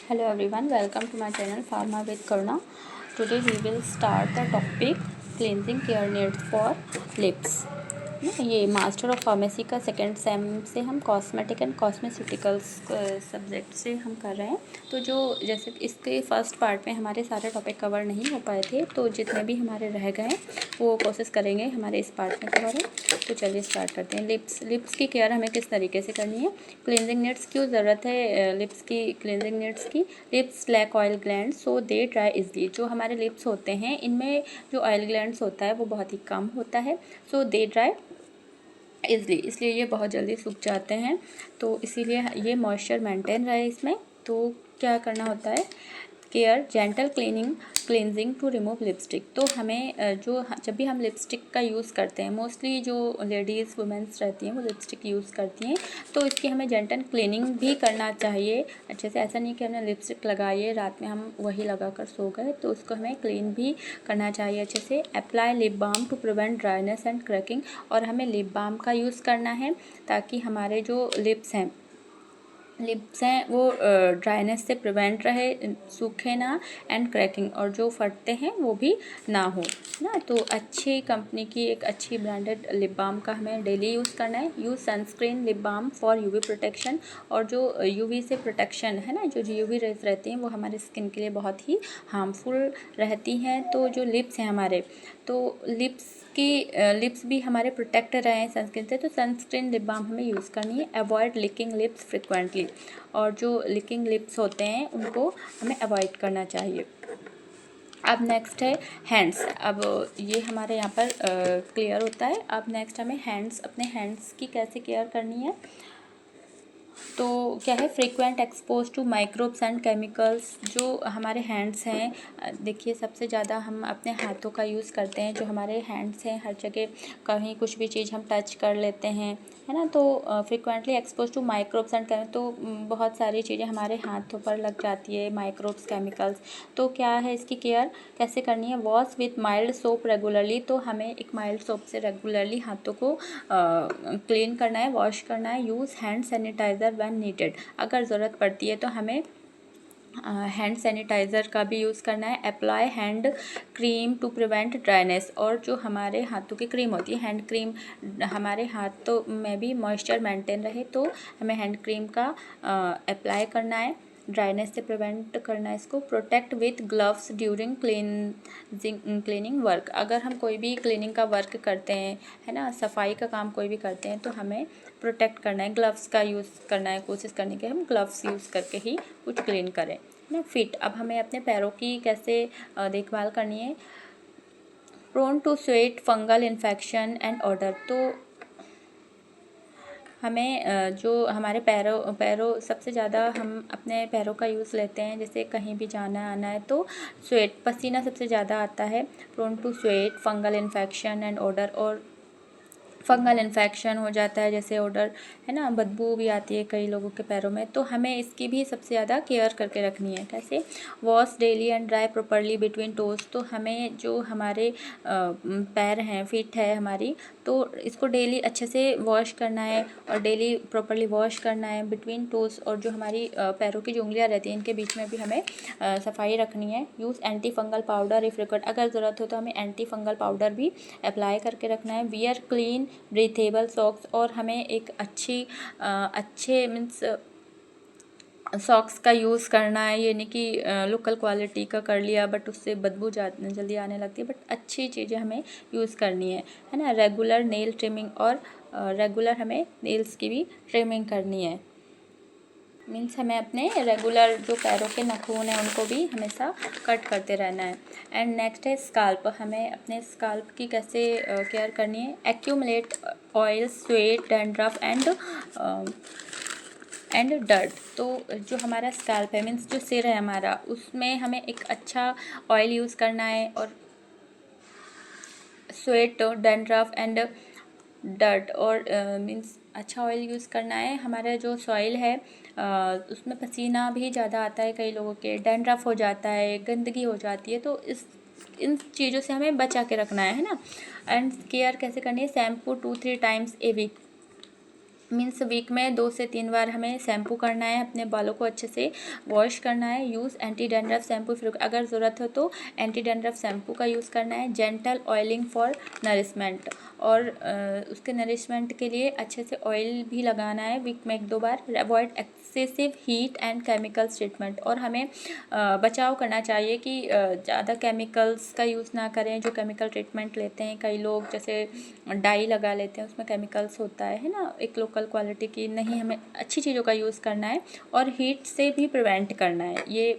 Hello everyone, welcome to my channel Pharma with Karuna. Today we will start the topic cleansing care needs for lips. ये master of pharmacy का second same से हम cosmetic and कॉस्मेटिकल्स subject से हम कर रहे हैं। तो जो जैसे इसके फर्स्ट पार्ट में हमारे सारे टॉपिक कवर नहीं हो पाए थे, तो जितने भी हमारे रह गए वो कोशिश करेंगे हमारे इस पार्ट में कवर हो। तो चलिए स्टार्ट करते हैं। लिप्स की केयर हमें किस तरीके से करनी है, क्लिनजिंग नीड्स क्यों ज़रूरत है लिप्स की, क्लिनजिंग नीड्स की। Lips lack oil gland so they dry easily. जो हमारे लिप्स होते हैं इनमें जो ऑयल ग्लैंड्स होता है वो बहुत ही कम होता है। सो दे ड्राई इसलिए ये बहुत जल्दी सूख जाते हैं। तो इसीलिए ये मॉइस्चर मेंटेन रहे इसमें। तो क्या करना होता है, care gentle cleansing to remove lipstick. तो हमें जब भी हम लिपस्टिक का यूज़ करते हैं, मोस्टली जो लेडीज़ वुमेंस रहती हैं वो लिपस्टिक यूज़ करती हैं, तो इसकी हमें जेंटल क्लीनिंग भी करना चाहिए अच्छे से। ऐसा नहीं कि हमने लिपस्टिक लगाई है, रात में हम वही लगा कर सो गए, तो उसको हमें क्लीन भी करना चाहिए अच्छे से। Apply lip balm to prevent dryness and cracking. और हमें लिप बाम का यूज़ करना है ताकि हमारे जो लिप्स हैं वो ड्राइनेस से प्रिवेंट रहे, सूखे ना, एंड क्रैकिंग, और जो फटते हैं वो भी ना हो ना। तो अच्छी कंपनी की एक अच्छी ब्रांडेड लिप बाम का हमें डेली यूज़ करना है। Use sunscreen lip balm for UV protection. और जो यूवी से प्रोटेक्शन है ना, जो यूवी रेज रहती हैं वो हमारे स्किन के लिए बहुत ही हार्मफुल रहती हैं। तो जो लिप्स हैं हमारे, तो लिप्स भी हमारे प्रोटेक्ट रहें सनस्क्रीन से, तो सनस्क्रीन लिप बाम हमें यूज़ करनी है। Avoid licking lips frequently. और जो लिकिंग लिप्स होते हैं उनको हमें अवॉइड करना चाहिए। अब नेक्स्ट है हैंड्स। अब ये हमारे यहाँ पर क्लियर होता है। अब नेक्स्ट हमें अपने हैंड्स की कैसे केयर करनी है। तो क्या है, frequent expose to microbes and chemicals. जो हमारे हैंड्स हैं, देखिए सबसे ज़्यादा हम अपने हाथों का यूज़ करते हैं। जो हमारे हैंड्स हैं हर जगह कहीं कुछ भी चीज़ हम टच कर लेते हैं, है ना। तो frequently expose to microbes and chemical, तो बहुत सारी चीज़ें हमारे हाथों पर लग जाती है, माइक्रोब्स, केमिकल्स। तो क्या है, इसकी केयर कैसे करनी है। Wash with mild soap regularly. तो हमें एक माइल्ड सोप से रेगुलरली हाथों को क्लीन करना है, वॉश करना है। Use hand sanitizer when needed. अगर ज़रूरत पड़ती है तो हमें हैंड सैनिटाइज़र का भी यूज़ करना है। Apply hand cream to prevent dryness. और जो हमारे हाथों की क्रीम होती है, हैंड क्रीम, हमारे हाथों में भी मॉइस्चर मेंटेन रहे, तो हमें हैंड क्रीम का अप्लाई करना है, ड्राइनेस से प्रिवेंट करना है इसको। Protect with gloves during cleaning work. अगर हम कोई भी क्लीनिंग का वर्क करते हैं, है ना, सफाई का काम कोई भी करते हैं, तो हमें प्रोटेक्ट करना है, ग्लव्स का यूज़ करना है। कोशिश करनी कि हम ग्लव्स यूज़ करके ही कुछ क्लीन करें ना। फिट। अब हमें अपने पैरों की कैसे देखभाल करनी है। Prone to sweat, fungal infection and odour. तो हमें जो हमारे पैरों सबसे ज़्यादा हम अपने पैरों का यूज़ लेते हैं, जैसे कहीं भी जाना आना है तो स्वेट, पसीना सबसे ज़्यादा आता है। Prone to sweat, fungal infection and odour. और फंगल इन्फेक्शन हो जाता है, जैसे ऑडर, है ना, बदबू भी आती है कई लोगों के पैरों में। तो हमें इसकी भी सबसे ज़्यादा केयर करके रखनी है। कैसे, wash daily and dry properly between toes. तो हमें जो हमारे पैर हैं, फीट है हमारी, तो इसको डेली अच्छे से वॉश करना है और डेली प्रॉपर्ली वॉश करना है बिटवीन टोज। और जो हमारी पैरों की जो उंगलियाँ रहती हैं इनके बीच में भी हमें सफाई रखनी है। Use anti fungal powder if required. अगर ज़रूरत हो तो हमें एंटी फंगल पाउडर भी अप्लाई करके रखना है। Wear clean breathable socks. और हमें एक अच्छे मीन्स सॉक्स का यूज़ करना है। ये नहीं कि लोकल क्वालिटी का कर लिया बट उससे बदबू जल्दी आने लगती है, बट अच्छी चीज़ें हमें यूज़ करनी है ना। Regular nail trimming. और रेगुलर हमें नेल्स की भी ट्रिमिंग करनी है। मीन्स हमें अपने रेगुलर जो पैरों के नाखून हैं उनको भी हमेशा कट करते रहना है। एंड नेक्स्ट है स्काल्प। हमें अपने स्काल्प की कैसे केयर करनी है। Accumulate oil, sweat, dandruff and dirt. तो जो हमारा स्काल्प है, मीन्स जो सिर है हमारा, उसमें हमें एक अच्छा ऑयल यूज़ करना है। और स्वेट, डैंड्रफ एंड डर्ट, और मीन्स अच्छा ऑयल यूज़ करना है। हमारा जो सॉइल है उसमें पसीना भी ज़्यादा आता है कई लोगों के, डैंड्रफ हो जाता है, गंदगी हो जाती है, तो इन चीज़ों से हमें बचा के रखना है ना। एंड केयर कैसे करनी है। Shampoo 2-3 times a week. Means week में 2 से 3 बार हमें शैम्पू करना है, अपने बालों को अच्छे से वॉश करना है। यूज़ एंटी डैंड्रफ शैम्पू, फिर अगर ज़रूरत हो तो एंटी डैंड्रफ शैम्पू का यूज़ करना है। जेंटल ऑयलिंग फॉर नरिशमेंट, और उसके नरिशमेंट के लिए अच्छे से ऑयल भी लगाना है वीक में 1-2 बार। Avoid excessive heat and chemicals treatment, और हमें बचाव करना चाहिए कि ज़्यादा केमिकल्स का यूज़ ना करें। जो केमिकल ट्रीटमेंट लेते हैं कई लोग, जैसे डाई लगा लेते हैं, उसमें केमिकल्स होता है ना, एक लोकल क्वालिटी की नहीं, हमें अच्छी चीज़ों का यूज़ करना है और हीट से भी प्रिवेंट करना है। ये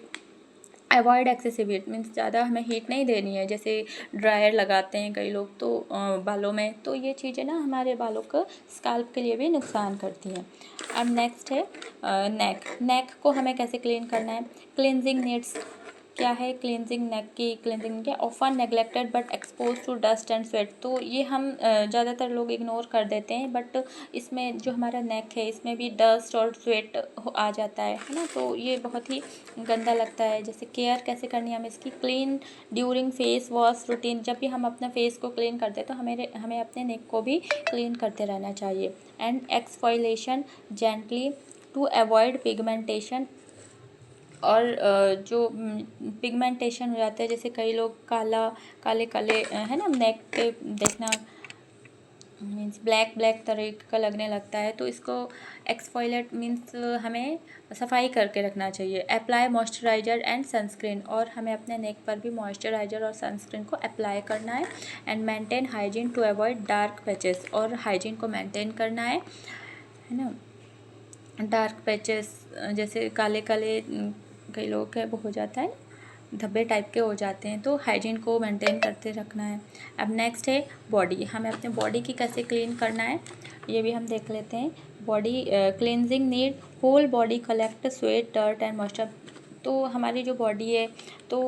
अवॉइड एक्सेसिव हीट, मीन्स ज़्यादा हमें हीट नहीं देनी है। जैसे ड्रायर लगाते हैं कई लोग तो बालों में, तो ये चीज़ें ना हमारे बालों को स्कैल्प के लिए भी नुकसान करती हैं। अब नेक्स्ट है नेक को हमें कैसे क्लीन करना है। क्लींजिंग नीड्स क्या है, क्लींजिंग नेक की क्लींजिंग क्या, often neglected but expose to dust and sweat. तो ये हम ज़्यादातर लोग इग्नोर कर देते हैं, बट इसमें जो हमारा नेक है इसमें भी डस्ट और स्वेट आ जाता है ना, तो ये बहुत ही गंदा लगता है। जैसे केयर कैसे करनी है हमें इसकी, clean during face wash routine, जब भी हम अपने फेस को क्लीन करते हैं तो हमें अपने नेक को भी क्लीन करते रहना चाहिए। And exfoliation gently to avoid pigmentation, और जो पिगमेंटेशन हो जाता है, जैसे कई लोग काले काले है ना नेक पे देखना, मीन्स ब्लैक तरीके का लगने लगता है, तो इसको एक्सफोलिएट मीन्स हमें सफाई करके रखना चाहिए। अप्लाई मॉइस्चराइज़र एंड सनस्क्रीन, और हमें अपने नेक पर भी मॉइस्चराइज़र और सनस्क्रीन को अप्लाई करना है। And maintain hygiene to avoid dark patches, और हाइजीन को मेंटेन करना है ना। डार्क पैचेस जैसे काले काले कई लोगों के वो हो जाता है, धब्बे टाइप के हो जाते हैं, तो हाइजीन को मेंटेन करते रखना है। अब नेक्स्ट है बॉडी, हमें अपने बॉडी की कैसे क्लीन करना है ये भी हम देख लेते हैं। Body cleansing need whole body collect sweat dirt and moisture. तो हमारी जो बॉडी है तो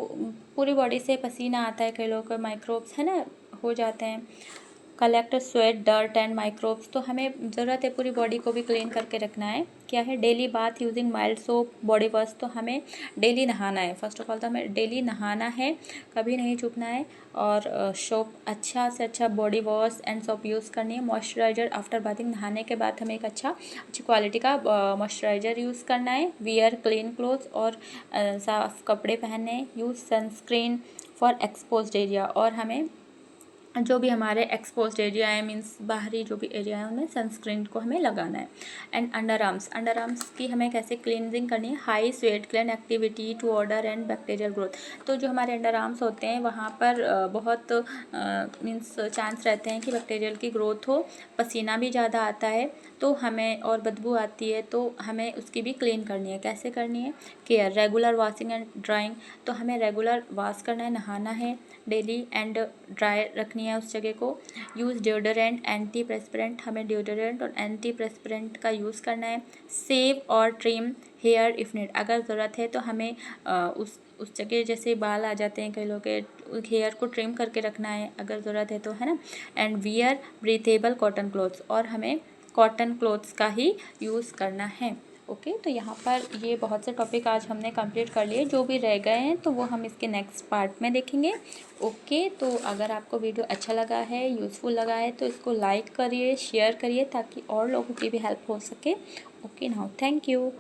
पूरी बॉडी से पसीना आता है, कई लोगों को माइक्रोब्स है ना हो जाते हैं, collect sweat dirt and microbes. तो हमें ज़रूरत है पूरी बॉडी को भी क्लीन करके रखना है। क्या है, daily bath using mild soap body wash, तो हमें डेली नहाना है। फर्स्ट ऑफ ऑल तो हमें डेली नहाना है, कभी नहीं चूकना है। और सोप अच्छा से अच्छा body wash and soap use करनी है। मॉइस्चराइज़र आफ्टर बाथिंग, नहाने के बाद हमें एक अच्छी क्वालिटी का मॉइस्चराइज़र यूज़ करना है। वियर क्लीन क्लोथ्स, और साफ़ कपड़े पहनने। Use sunscreen for exposed area, और हमें जो भी हमारे एक्सपोज्ड एरिया है मीन्स बाहरी जो भी एरिया है उनमें सनस्क्रीन को हमें लगाना है। एंड अंडर आर्म्स की हमें कैसे क्लींजिंग करनी है। High sweat gland activity to odour and bacterial growth, तो जो हमारे अंडर आर्म्स होते हैं वहाँ पर बहुत मीन्स चांस रहते हैं कि बैक्टीरियल की ग्रोथ हो। पसीना भी ज़्यादा आता है तो हमें, और बदबू आती है, तो हमें उसकी भी क्लीन करनी है। कैसे करनी है, care regular washing and drawing, तो हमें रेगुलर वॉश करना है, नहाना है डेली, एंड ड्राई रखनी है उस जगह को। यूज़ डिओडोरेंट एंटी प्रेस्पिरेंट, हमें डिओडोरेंट और एंटी प्रेस्पिरेंट का यूज़ करना है। सेव और ट्रिम हेयर इफ़ नीड, अगर ज़रूरत है तो हमें उस जगह, जैसे बाल आ जाते हैं कई लोग के, हेयर को ट्रिम करके रखना है अगर ज़रूरत है तो, है ना। And wear breathable cotton clothes, और हमें कॉटन क्लोथ्स का ही यूज़ करना है। ओके, तो यहाँ पर ये बहुत से टॉपिक आज हमने कंप्लीट कर लिए। जो भी रह गए हैं तो वो हम इसके नेक्स्ट पार्ट में देखेंगे। ओके, तो अगर आपको वीडियो अच्छा लगा है, यूज़फुल लगा है, तो इसको लाइक करिए, शेयर करिए, ताकि और लोगों की भी हेल्प हो सके। Okay, now thank you.